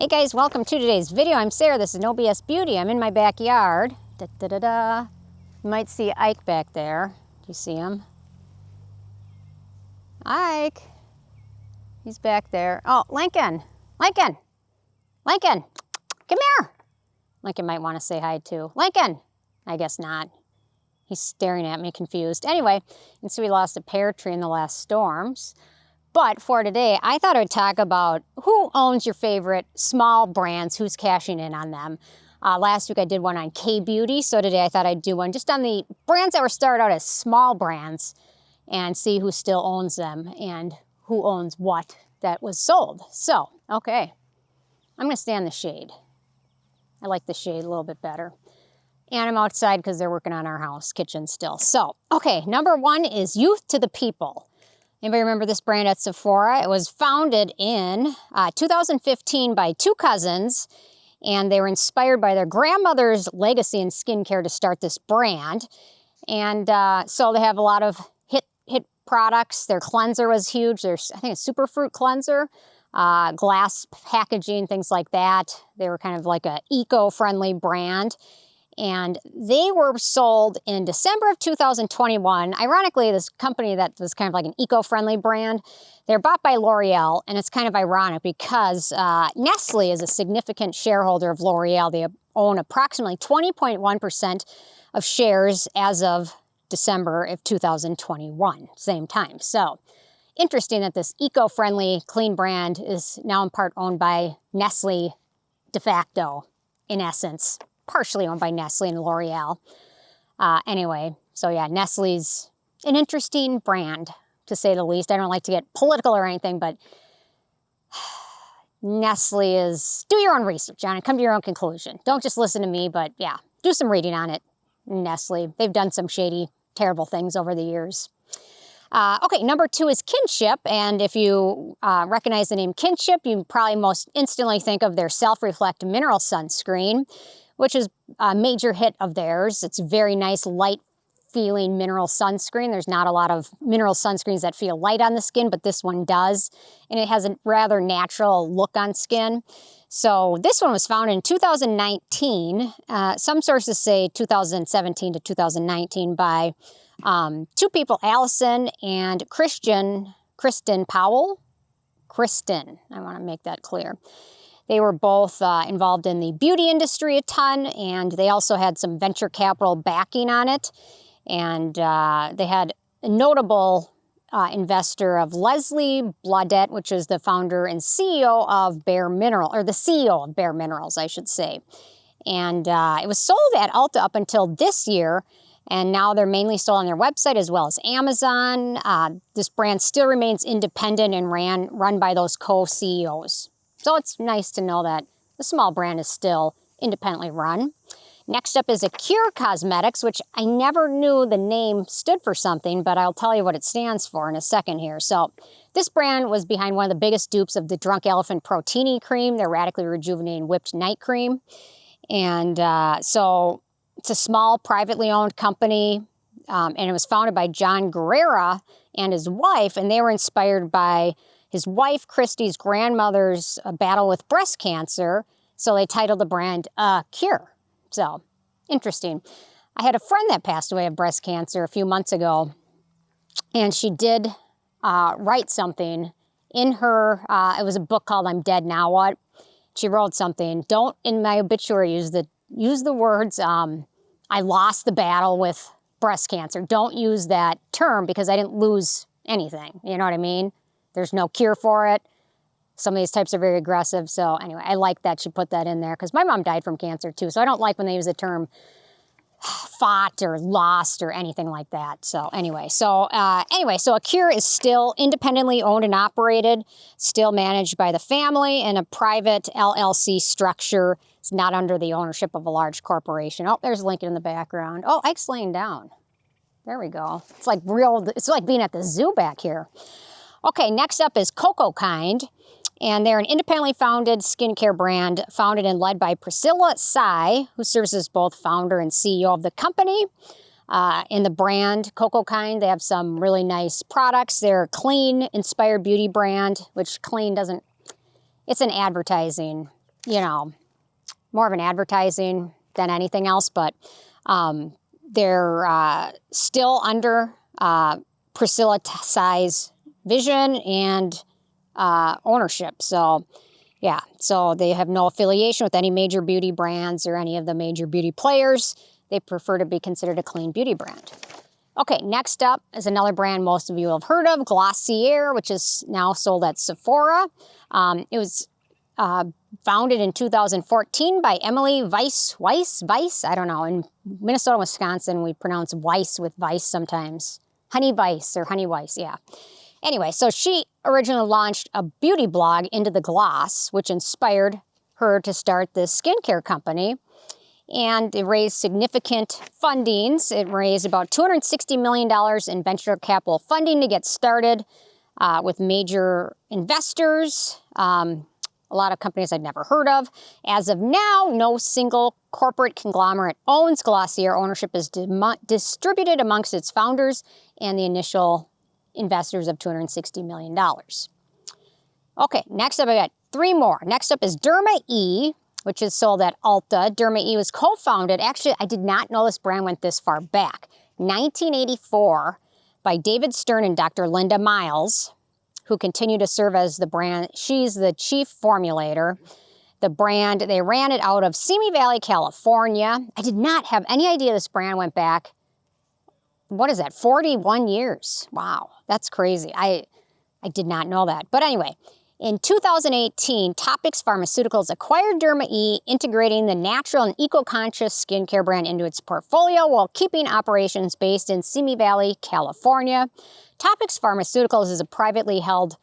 Hey guys, welcome to today's video. I'm Sarah, this is No BS Beauty. I'm in my backyard. Da-da-da-da. You might see Ike back there. Do you see him? Ike! He's back there. Oh, Lincoln! Lincoln! Lincoln! Come here! Lincoln might want to say hi too. Lincoln! I guess not. He's staring at me confused. Anyway, you can see we lost a pear tree in the last storms. But for today, I thought I would talk about who owns your favorite small brands, who's cashing in on them. Last week I did one on K-Beauty, so today I thought I'd do one just on the brands that were started out as small brands and see who still owns them and who owns what that was sold. So, okay, I'm gonna stay in the shade. I like the shade a little bit better. And I'm outside because they're working on our house kitchen still. So, okay, number one is Youth to the People. Anybody remember this brand at Sephora? It was founded in 2015 by two cousins, and they were inspired by their grandmother's legacy in skincare to start this brand. And so they have a lot of hit products. Their cleanser was huge. There's, I think, a superfruit cleanser, glass packaging, things like that. They were kind of like an eco-friendly brand. And they were sold in December of 2021. Ironically, this company that was kind of like an eco-friendly brand, they're bought by L'Oreal, and it's kind of ironic because Nestle is a significant shareholder of L'Oreal. They own approximately 20.1% of shares as of December of 2021, same time. So interesting that this eco-friendly, clean brand is now in part owned by Nestle de facto, in essence. Partially owned by Nestle and L'Oreal. Anyway, so yeah, Nestle's an interesting brand, to say the least. I don't like to get political or anything, but Nestle is, do your own research on it, come to your own conclusion. Don't just listen to me, but yeah, do some reading on it. Nestle, they've done some shady, terrible things over the years. Okay, number two is Kinship, and if you recognize the name Kinship, you probably most instantly think of their Self-Reflect Mineral Sunscreen, which is a major hit of theirs. It's a very nice, light-feeling mineral sunscreen. There's not a lot of mineral sunscreens that feel light on the skin, but this one does, and it has a rather natural look on skin. So this one was founded in 2019. Some sources say 2017 to 2019 by two people, Allison and Kristen Powell. Kristen, I want to make that clear. They were both involved in the beauty industry a ton, and they also had some venture capital backing on it. And they had a notable investor of Leslie Blaudet, which is the founder and CEO of Bare Minerals, or the CEO of Bare Minerals, I should say. And it was sold at Ulta up until this year, and now they're mainly sold on their website as well as Amazon. This brand still remains independent and run by those co-CEOs. So it's nice to know that the small brand is still independently run. Next up is Acure Cosmetics, which I never knew the name stood for something, but I'll tell you what it stands for in a second here. So this brand was behind one of the biggest dupes of the Drunk Elephant Protini cream, their radically rejuvenating whipped night cream. And so it's a small, privately owned company, and it was founded by John Guerrera and his wife, and they were inspired by his wife, Christy's grandmother's battle with breast cancer, so they titled the brand Cure. So, interesting. I had a friend that passed away of breast cancer a few months ago, and she did write something in her, it was a book called I'm Dead Now What? She wrote something, don't, in my obituary, use the words, I lost the battle with breast cancer. Don't use that term because I didn't lose anything, you know what I mean? There's no cure for it. Some of these types are very aggressive. So anyway, I like that she put that in there because my mom died from cancer too. So I don't like when they use the term fought or lost or anything like that. So anyway, so Acure is still independently owned and operated, still managed by the family in a private LLC structure. It's not under the ownership of a large corporation. Oh, there's Lincoln in the background. Oh, Ike's laying down. There we go. It's like being at the zoo back here. Okay, next up is Coco, and they're an independently founded skincare brand founded and led by Priscilla Tsai, who serves as both founder and CEO of the company. In the brand Coco, they have some really nice products. They're a clean, inspired beauty brand, which clean doesn't, it's an advertising you know, more of an advertising than anything else, but they're still under Priscilla Tsai's vision and ownership. So, yeah, so they have no affiliation with any major beauty brands or any of the major beauty players. They prefer to be considered a clean beauty brand. Okay, next up is another brand most of you have heard of, Glossier, which is now sold at Sephora. It was founded in 2014 by Emily Weiss, I don't know. In Minnesota, Wisconsin, we pronounce Weiss with Weiss sometimes. Honey Weiss or Honey Weiss, yeah. Anyway, so she originally launched a beauty blog, Into the Gloss, which inspired her to start this skincare company. And it raised significant fundings. It raised about $260 million in venture capital funding to get started with major investors, a lot of companies I'd never heard of. As of now, no single corporate conglomerate owns Glossier. Ownership is distributed amongst its founders and the initial investors of $260 million. Okay, next up I got 3 more. Next up is Derma E, which is sold at Ulta. Derma E was co-founded, actually I did not know this brand went this far back, 1984 by David Stern and Dr. Linda Miles, who continue to serve as the brand. She's the chief formulator. The brand, they ran it out of Simi Valley, California. I did not have any idea this brand went back, what is that, 41 years. Wow, that's crazy. I did not know that. But anyway, in 2018, Topix Pharmaceuticals acquired Derma E, integrating the natural and eco-conscious skincare brand into its portfolio while keeping operations based in Simi Valley, California. Topix Pharmaceuticals is a privately held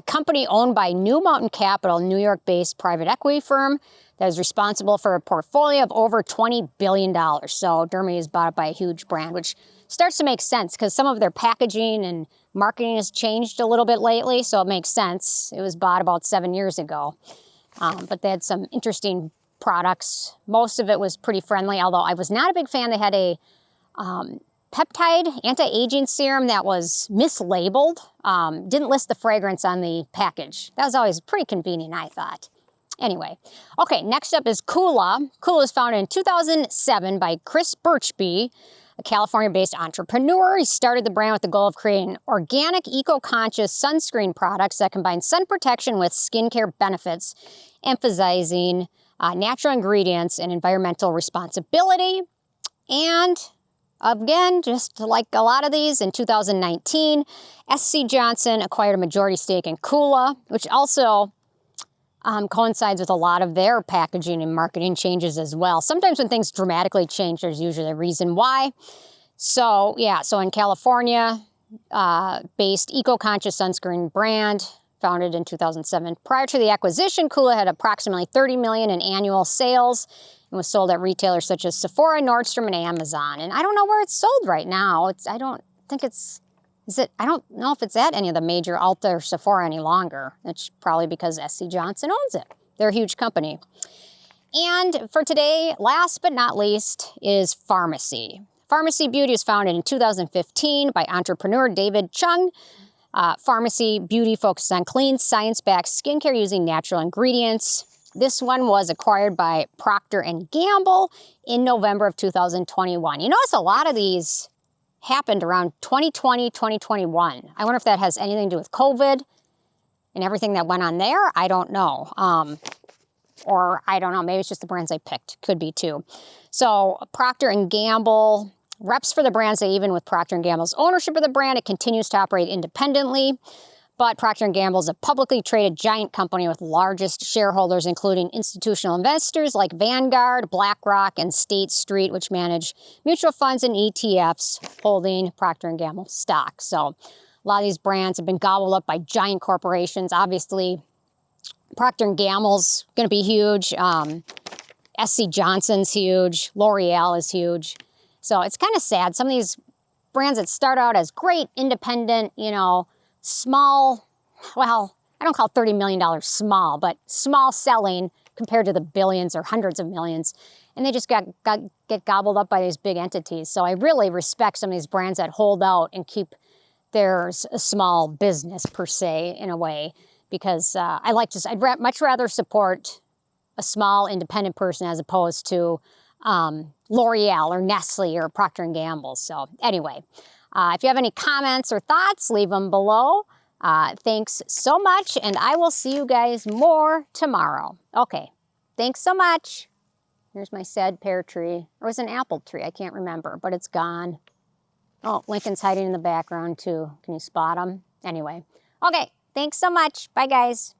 company owned by New Mountain Capital, a New York-based private equity firm that is responsible for a portfolio of over $20 billion. So Derma E is bought up by a huge brand, which starts to make sense because some of their packaging and marketing has changed a little bit lately, so it makes sense. It was bought about 7 years ago. But they had some interesting products. Most of it was pretty friendly, although I was not a big fan. They had a peptide anti-aging serum that was mislabeled. Didn't list the fragrance on the package. That was always pretty convenient, I thought. Anyway, okay, next up is Kula. Kula was founded in 2007 by Chris Birchby, a California-based entrepreneur. He started the brand with the goal of creating organic, eco-conscious sunscreen products that combine sun protection with skincare benefits, emphasizing natural ingredients and environmental responsibility. And again, just like a lot of these, in 2019, SC Johnson acquired a majority stake in Kula, which also coincides with a lot of their packaging and marketing changes as well. Sometimes when things dramatically change, there's usually a reason why. So, yeah, so in California, based eco-conscious sunscreen brand, founded in 2007. Prior to the acquisition, Kula had approximately $30 million in annual sales and was sold at retailers such as Sephora, Nordstrom, and Amazon. And I don't know where it's sold right now. I don't know if it's at any of the major Ulta or Sephora any longer. It's probably because SC Johnson owns it. They're a huge company. And for today, last but not least, is Pharmacy. Pharmacy Beauty was founded in 2015 by entrepreneur David Chung. Pharmacy Beauty focuses on clean, science-backed skincare using natural ingredients. This one was acquired by Procter Gamble in November of 2021. You notice a lot of these happened around 2020, 2021. I wonder if that has anything to do with COVID and everything that went on there. I don't know. Or I don't know, maybe it's just the brands I picked. Could be too. So Procter & Gamble, reps for the brands, even with Procter & Gamble's ownership of the brand, it continues to operate independently. But Procter & Gamble is a publicly traded giant company with largest shareholders, including institutional investors like Vanguard, BlackRock, and State Street, which manage mutual funds and ETFs holding Procter & Gamble stock. So a lot of these brands have been gobbled up by giant corporations. Obviously, Procter & Gamble's going to be huge. SC Johnson's huge. L'Oreal is huge. So it's kind of sad. Some of these brands that start out as great, independent, small, well, I don't call $30 million small, but small selling compared to the billions or hundreds of millions. And they just get gobbled up by these big entities. So I really respect some of these brands that hold out and keep theirs a small business per se, in a way, because I'd much rather support a small independent person as opposed to L'Oreal or Nestle or Procter Gamble. So anyway, if you have any comments or thoughts, leave them below. Thanks so much, and I will see you guys more tomorrow. Okay, thanks so much. Here's my sad pear tree. Or was it an apple tree? I can't remember, but it's gone. Oh, Lincoln's hiding in the background too. Can you spot him? Anyway, okay, thanks so much. Bye, guys.